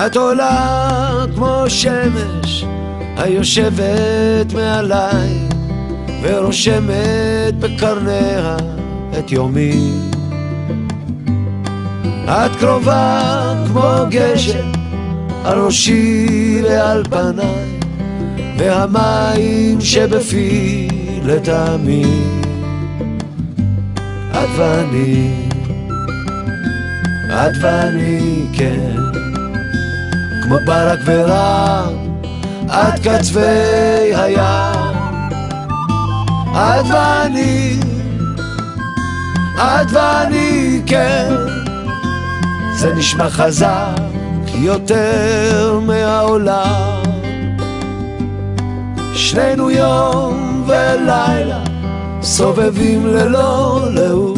את עולה כמו שמש היושבת מעליי ורושמת בקרניה את יומי. את קרובה כמו גשם על ראשי ועל פניי, והמים שבפי לטעמי. את ואני, כן, כמו ברק ורעם, את קצווי הים. את ואני, כן, זה נשמע חזק יותר מהעולם. שנינו יום ולילה סובבים ללא לאות,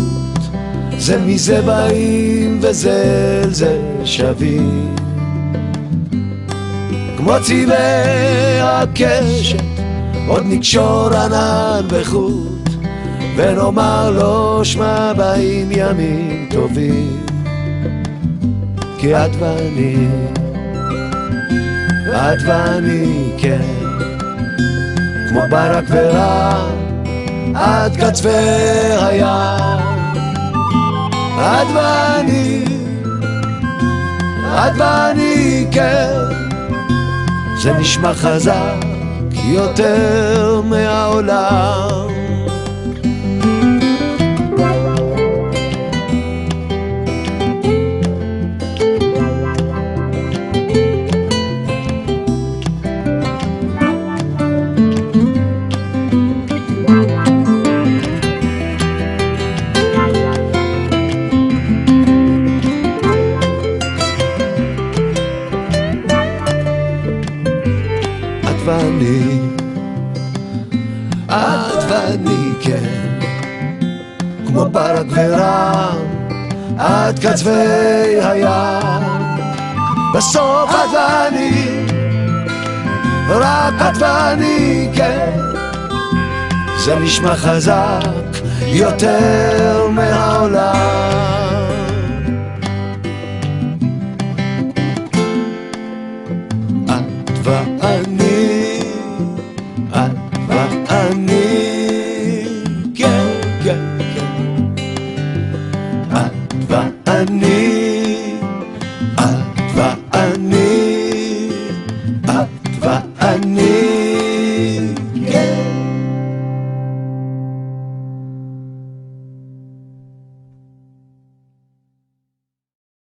זה מזה באים וזה אל זה שווים. כמו צבעי הקשת עוד נקשור ענן בחוט, ונאמר לו שמע באים ימים טובים. כי את ואני, כן, כמו ברק ורעם, את קצווי הים. את ואני, כן, זה נשמע חזק יותר מהעולם. את ואני, כן, כמו ברק ורעם, את קצווי הים. בסוף את ואני, רק את ואני, כן, זה נשמע חזק יותר מהעולם. את ואני, כן, כן, כן. את ואני,